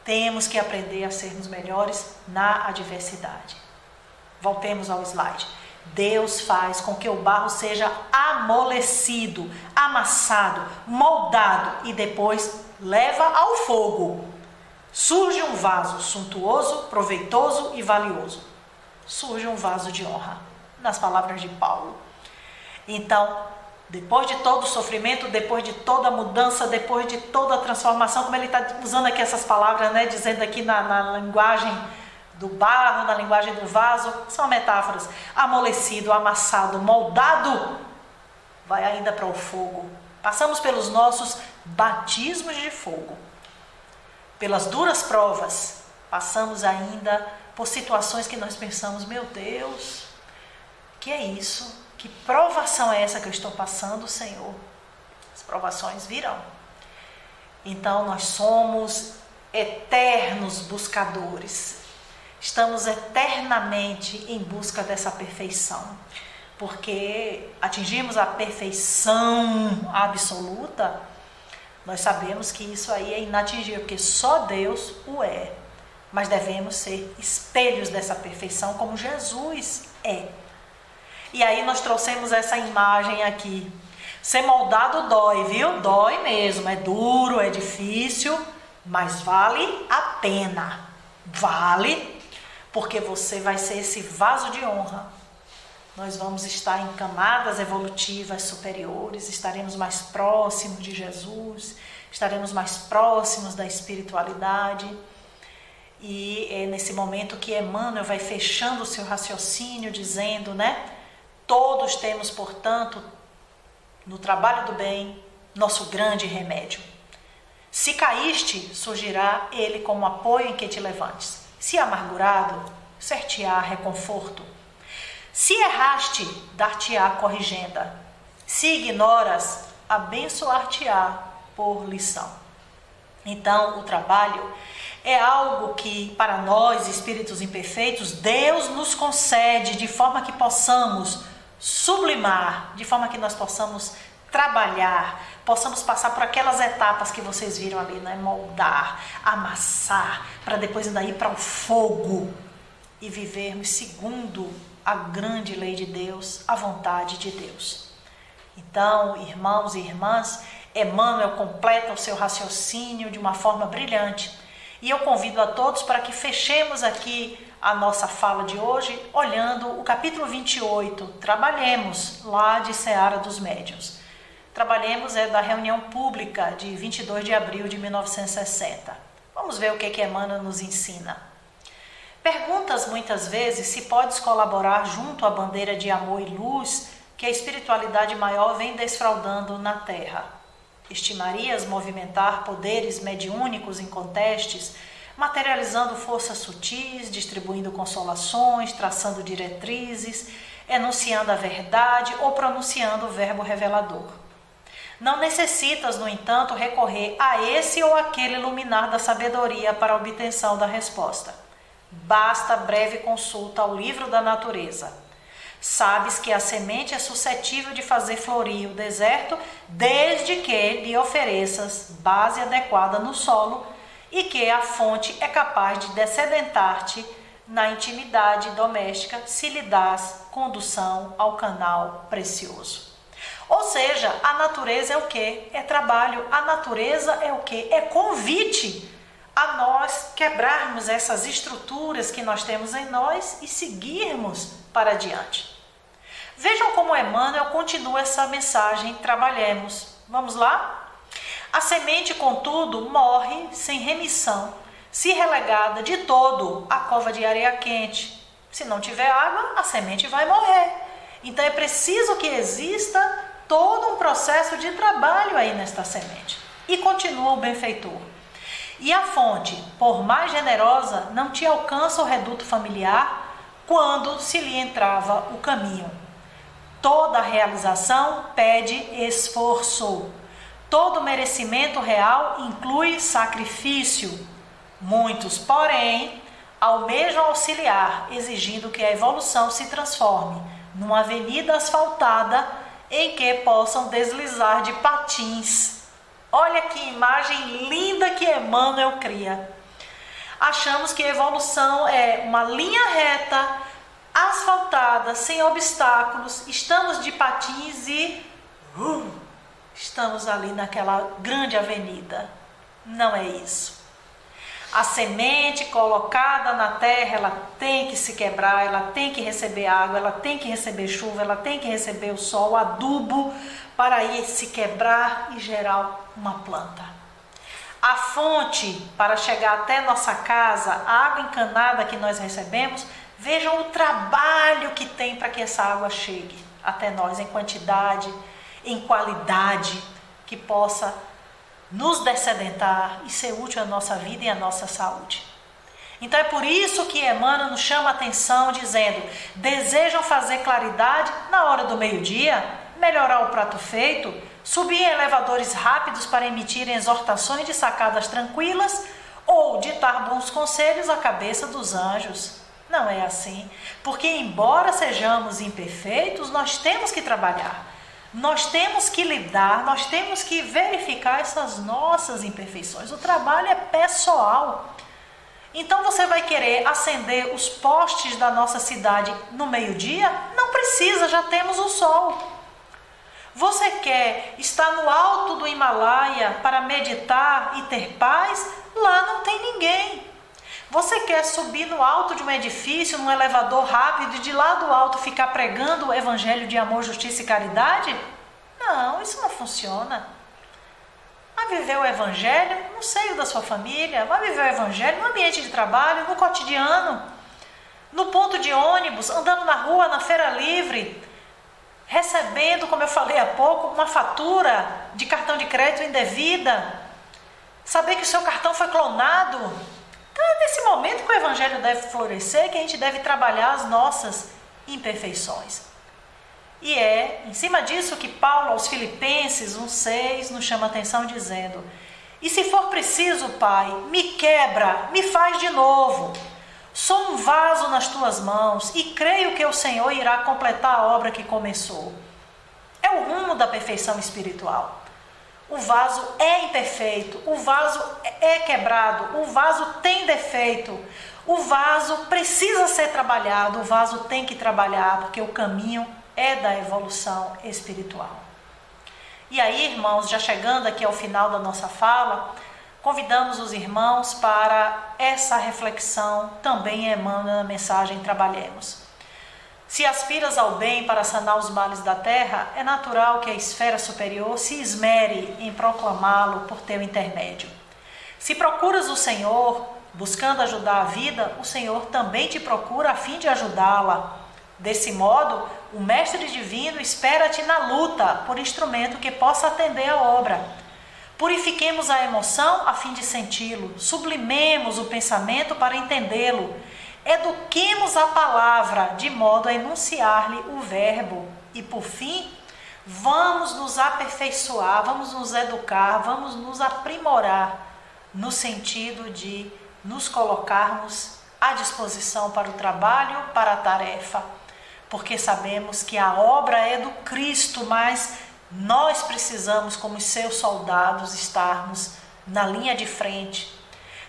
Temos que aprender a sermos melhores na adversidade. Voltemos ao slide. Deus faz com que o barro seja amolecido, amassado, moldado e depois leva ao fogo. Surge um vaso suntuoso, proveitoso e valioso. Surge um vaso de honra, nas palavras de Paulo. Então, depois de todo o sofrimento, depois de toda a mudança, depois de toda a transformação, como ele está usando aqui essas palavras, né, dizendo aqui na linguagem do barro, na linguagem do vaso, são metáforas. Amolecido, amassado, moldado, vai ainda para o fogo. Passamos pelos nossos batismos de fogo, pelas duras provas, passamos ainda por situações que nós pensamos, meu Deus, que é isso? Que provação é essa que eu estou passando, Senhor? As provações virão. Então nós somos eternos buscadores. Estamos eternamente em busca dessa perfeição. Porque atingimos a perfeição absoluta, nós sabemos que isso aí é inatingível, porque só Deus o é. Mas devemos ser espelhos dessa perfeição como Jesus é. E aí nós trouxemos essa imagem aqui. Ser moldado dói, viu? Dói mesmo, é duro, é difícil, mas vale a pena. Vale, porque você vai ser esse vaso de honra. Nós vamos estar em camadas evolutivas superiores, estaremos mais próximos de Jesus, estaremos mais próximos da espiritualidade. E é nesse momento que Emmanuel vai fechando o seu raciocínio, dizendo, né? Todos temos, portanto, no trabalho do bem, nosso grande remédio. Se caíste, surgirá ele como apoio em que te levantes. Se amargurado, ser-te-á reconforto. Se erraste, dar-te-á corrigenda. Se ignoras, abençoar-te-á por lição. Então, o trabalho é algo que, para nós, espíritos imperfeitos, Deus nos concede de forma que possamos sublimar, de forma que nós possamos trabalhar, possamos passar por aquelas etapas que vocês viram ali, né? Moldar, amassar, para depois ainda ir para o fogo e vivermos segundo a grande lei de Deus, a vontade de Deus. Então, irmãos e irmãs, Emmanuel completa o seu raciocínio de uma forma brilhante. E eu convido a todos para que fechemos aqui a nossa fala de hoje, olhando o capítulo 28. Trabalhemos lá de Seara dos Médiuns. Trabalhemos da reunião pública de 22 de abril de 1960. Vamos ver o que Emmanuel nos ensina. Perguntas muitas vezes se podes colaborar junto à bandeira de amor e luz que a espiritualidade maior vem desfraldando na Terra. Estimarias movimentar poderes mediúnicos incontestes, materializando forças sutis, distribuindo consolações, traçando diretrizes, enunciando a verdade ou pronunciando o verbo revelador. Não necessitas, no entanto, recorrer a esse ou aquele luminar da sabedoria para a obtenção da resposta. Basta breve consulta ao livro da natureza. Sabes que a semente é suscetível de fazer florir o deserto desde que lhe ofereças base adequada no solo e que a fonte é capaz de descedentar-te na intimidade doméstica se lhe dás condução ao canal precioso. Ou seja, a natureza é o quê? É trabalho. A natureza é o quê? É convite a nós quebrarmos essas estruturas que nós temos em nós e seguirmos para adiante. Vejam como Emmanuel continua essa mensagem, trabalhemos. Vamos lá? A semente, contudo, morre sem remissão, se relegada de todo à cova de areia quente. Se não tiver água, a semente vai morrer. Então é preciso que exista todo um processo de trabalho aí nesta semente. E continua o benfeitor. E a fonte, por mais generosa, não te alcança o reduto familiar quando se lhe entrava o caminho. Toda realização pede esforço. Todo merecimento real inclui sacrifício. Muitos, porém, almejam auxiliar, exigindo que a evolução se transforme numa avenida asfaltada em que possam deslizar de patins. Olha que imagem linda que Emmanuel cria. Achamos que a evolução é uma linha reta, asfaltada, sem obstáculos. Estamos de patins e estamos ali naquela grande avenida. Não é isso. A semente colocada na terra, ela tem que se quebrar, ela tem que receber água, ela tem que receber chuva, ela tem que receber o sol, o adubo, para aí se quebrar e gerar uma planta. A fonte, para chegar até nossa casa, a água encanada que nós recebemos, vejam o trabalho que tem para que essa água chegue até nós em quantidade, em qualidade, que possa nos descedentar e ser útil à nossa vida e à nossa saúde. Então é por isso que Emmanuel nos chama a atenção dizendo: desejam fazer claridade na hora do meio-dia, melhorar o prato feito, subir em elevadores rápidos para emitirem exortações de sacadas tranquilas ou ditar bons conselhos à cabeça dos anjos. Não é assim, porque embora sejamos imperfeitos, nós temos que trabalhar. Nós temos que lidar, nós temos que verificar essas nossas imperfeições. O trabalho é pessoal. Então você vai querer acender os postes da nossa cidade no meio-dia? Não precisa, já temos o sol. Você quer estar no alto do Himalaia para meditar e ter paz? Lá não tem ninguém. Você quer subir no alto de um edifício, num elevador rápido e de lá do alto ficar pregando o evangelho de amor, justiça e caridade? Não, isso não funciona. Vai viver o evangelho no seio da sua família, vai viver o evangelho no ambiente de trabalho, no cotidiano, no ponto de ônibus, andando na rua, na feira livre, recebendo, como eu falei há pouco, uma fatura de cartão de crédito indevida, saber que o seu cartão foi clonado. Então é nesse momento que o evangelho deve florescer, que a gente deve trabalhar as nossas imperfeições. E é em cima disso que Paulo aos Filipenses 1,6 nos chama a atenção dizendo: e se for preciso, Pai, me quebra, me faz de novo. Sou um vaso nas tuas mãos e creio que o Senhor irá completar a obra que começou. É o rumo da perfeição espiritual. O vaso é imperfeito, o vaso é quebrado, o vaso tem defeito, o vaso precisa ser trabalhado, o vaso tem que trabalhar, porque o caminho é da evolução espiritual. E aí, irmãos, já chegando aqui ao final da nossa fala, convidamos os irmãos para essa reflexão, também emana na mensagem Trabalhemos. Se aspiras ao bem para sanar os males da terra, é natural que a esfera superior se esmere em proclamá-lo por teu intermédio. Se procuras o Senhor, buscando ajudar a vida, o Senhor também te procura a fim de ajudá-la. Desse modo, o Mestre Divino espera-te na luta por instrumento que possa atender a obra. Purifiquemos a emoção a fim de senti-lo, sublimemos o pensamento para entendê-lo, eduquemos a palavra de modo a enunciar-lhe o verbo e, por fim, vamos nos aperfeiçoar, vamos nos educar, vamos nos aprimorar no sentido de nos colocarmos à disposição para o trabalho, para a tarefa, porque sabemos que a obra é do Cristo, mas nós precisamos, como seus soldados, estarmos na linha de frente,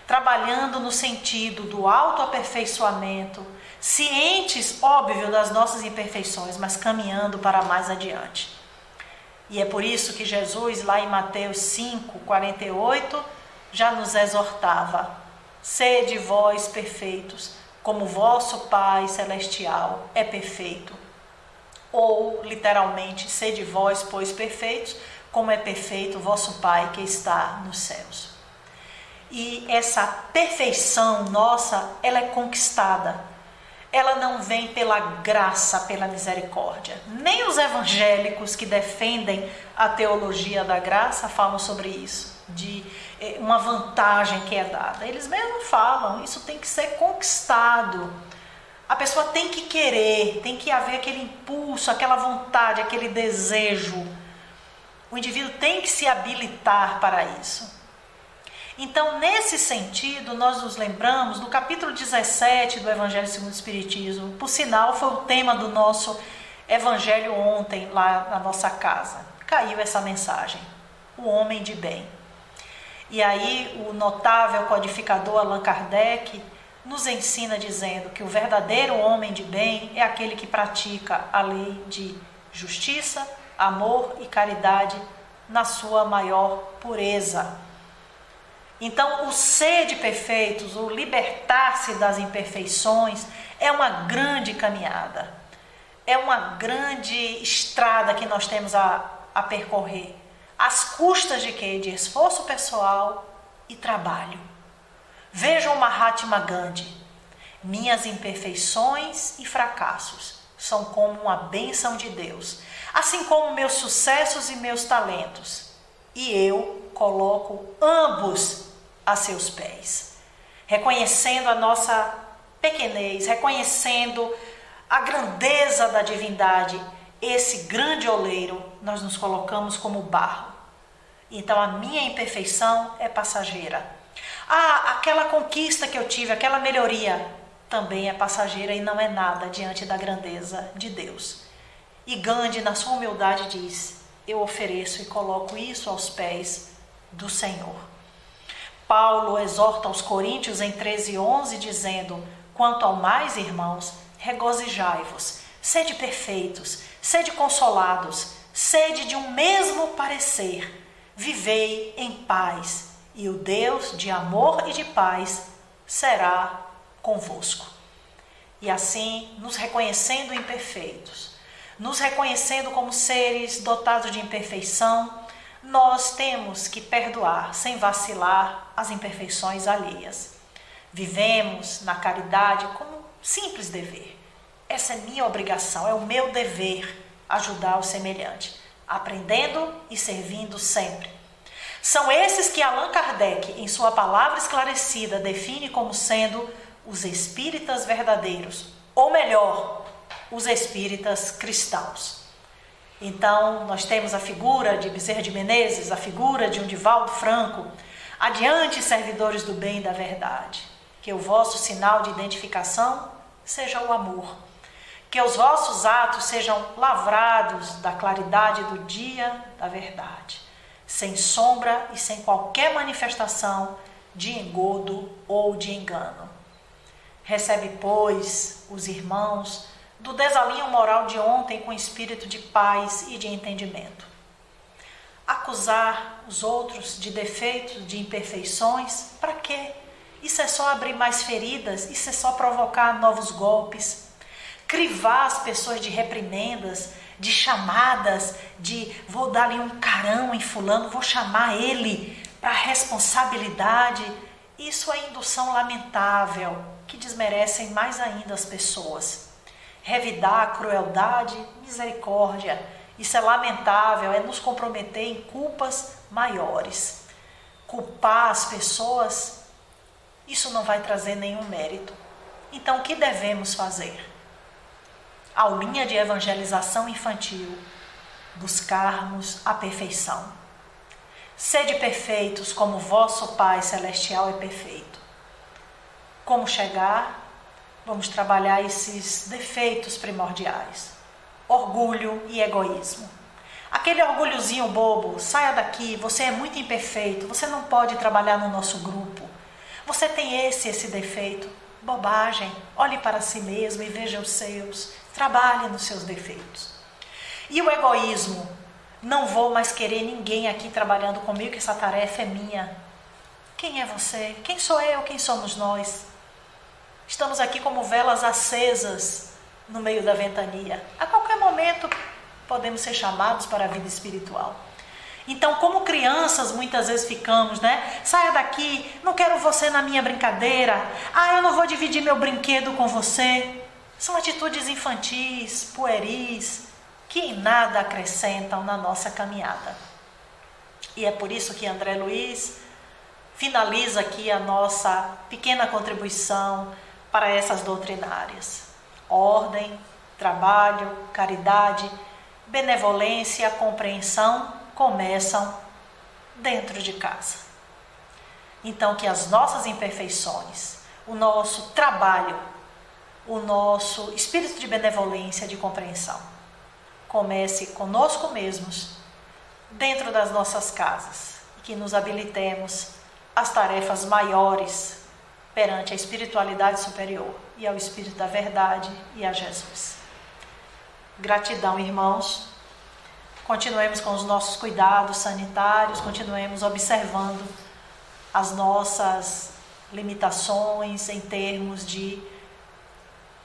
trabalhando no sentido do autoaperfeiçoamento, cientes, óbvio, das nossas imperfeições, mas caminhando para mais adiante. E é por isso que Jesus, lá em Mateus 5:48, já nos exortava: sede vós perfeitos, como vosso Pai Celestial é perfeito. Ou, literalmente, sede vós, pois, perfeitos, como é perfeito vosso Pai que está nos céus. E essa perfeição nossa, ela é conquistada. Ela não vem pela graça, pela misericórdia. Nem os evangélicos que defendem a teologia da graça falam sobre isso, de uma vantagem que é dada. Eles mesmos falam, isso tem que ser conquistado. A pessoa tem que querer, tem que haver aquele impulso, aquela vontade, aquele desejo. O indivíduo tem que se habilitar para isso. Então, nesse sentido, nós nos lembramos do capítulo 17 do Evangelho segundo o Espiritismo. Por sinal, foi o tema do nosso evangelho ontem, lá na nossa casa. Caiu essa mensagem: o homem de bem. E aí, o notável codificador Allan Kardec nos ensina dizendo que o verdadeiro homem de bem é aquele que pratica a lei de justiça, amor e caridade na sua maior pureza. Então, o ser de perfeitos, o libertar-se das imperfeições, é uma grande caminhada, é uma grande estrada que nós temos a percorrer, às custas de quê? De esforço pessoal e trabalho. Vejam Mahatma Gandhi: minhas imperfeições e fracassos são como uma bênção de Deus, assim como meus sucessos e meus talentos, e eu coloco ambos a seus pés, reconhecendo a nossa pequenez, reconhecendo a grandeza da divindade. Esse grande oleiro, nós nos colocamos como barro. Então a minha imperfeição é passageira. Aquela conquista que eu tive, aquela melhoria, também é passageira e não é nada diante da grandeza de Deus. E Gandhi, na sua humildade, diz: eu ofereço e coloco isso aos pés do Senhor. Paulo exorta aos Coríntios em 13:11, dizendo: quanto ao mais, irmãos, regozijai-vos, sede perfeitos, sede consolados, sede de um mesmo parecer, vivei em paz, e o Deus de amor e de paz será convosco. E assim, nos reconhecendo imperfeitos, nos reconhecendo como seres dotados de imperfeição, nós temos que perdoar sem vacilar as imperfeições alheias. Vivemos na caridade como simples dever. Essa é minha obrigação, é o meu dever ajudar o semelhante, aprendendo e servindo sempre. São esses que Allan Kardec, em sua palavra esclarecida, define como sendo os espíritas verdadeiros, ou melhor, os espíritas cristãos. Então, nós temos a figura de Bezerra de Menezes, a figura de um Divaldo Franco. Adiante, servidores do bem e da verdade, que o vosso sinal de identificação seja o amor, que os vossos atos sejam lavrados da claridade do dia da verdade, sem sombra e sem qualquer manifestação de engodo ou de engano. Recebe, pois, os irmãos do desalinho moral de ontem com espírito de paz e de entendimento. Acusar os outros de defeitos, de imperfeições, para quê? Isso é só abrir mais feridas, isso é só provocar novos golpes. Crivar as pessoas de reprimendas, de chamadas, de vou dar ali um carão em fulano, vou chamar ele para a responsabilidade. Isso é indução lamentável, que desmerecem mais ainda as pessoas. Revidar, crueldade, misericórdia, isso é lamentável, é nos comprometer em culpas maiores. Culpar as pessoas, isso não vai trazer nenhum mérito. Então, o que devemos fazer? Aulinha de evangelização infantil, buscarmos a perfeição. Sede perfeitos como vosso Pai Celestial é perfeito. Como chegar? Vamos trabalhar esses defeitos primordiais. Orgulho e egoísmo. Aquele orgulhozinho bobo, saia daqui, você é muito imperfeito, você não pode trabalhar no nosso grupo. Você tem esse defeito. Bobagem, olhe para si mesmo e veja os seus. Trabalhe nos seus defeitos. E o egoísmo? Não vou mais querer ninguém aqui trabalhando comigo, que essa tarefa é minha. Quem é você? Quem sou eu? Quem somos nós? Estamos aqui como velas acesas no meio da ventania. A qualquer momento podemos ser chamados para a vida espiritual. Então, como crianças, muitas vezes ficamos, né? Saia daqui, não quero você na minha brincadeira. Eu não vou dividir meu brinquedo com você. São atitudes infantis, pueris, que em nada acrescentam na nossa caminhada. E é por isso que André Luiz finaliza aqui a nossa pequena contribuição para essas doutrinárias. Ordem, trabalho, caridade, benevolência, compreensão começam dentro de casa. Então, que as nossas imperfeições, o nosso trabalho, o nosso espírito de benevolência, de compreensão, comece conosco mesmos, dentro das nossas casas, e que nos habilitemos às tarefas maiores perante a espiritualidade superior e ao Espírito da Verdade e a Jesus. Gratidão, irmãos. Continuemos com os nossos cuidados sanitários, continuemos observando as nossas limitações em termos de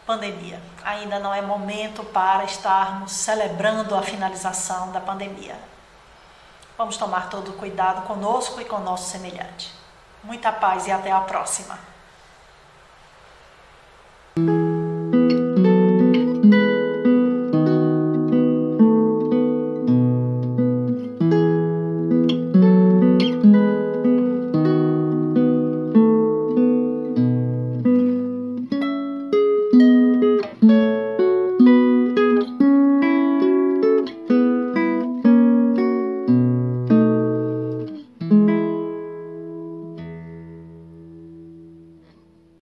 pandemia. Ainda não é momento para estarmos celebrando a finalização da pandemia. Vamos tomar todo o cuidado conosco e com o nosso semelhante. Muita paz e até a próxima.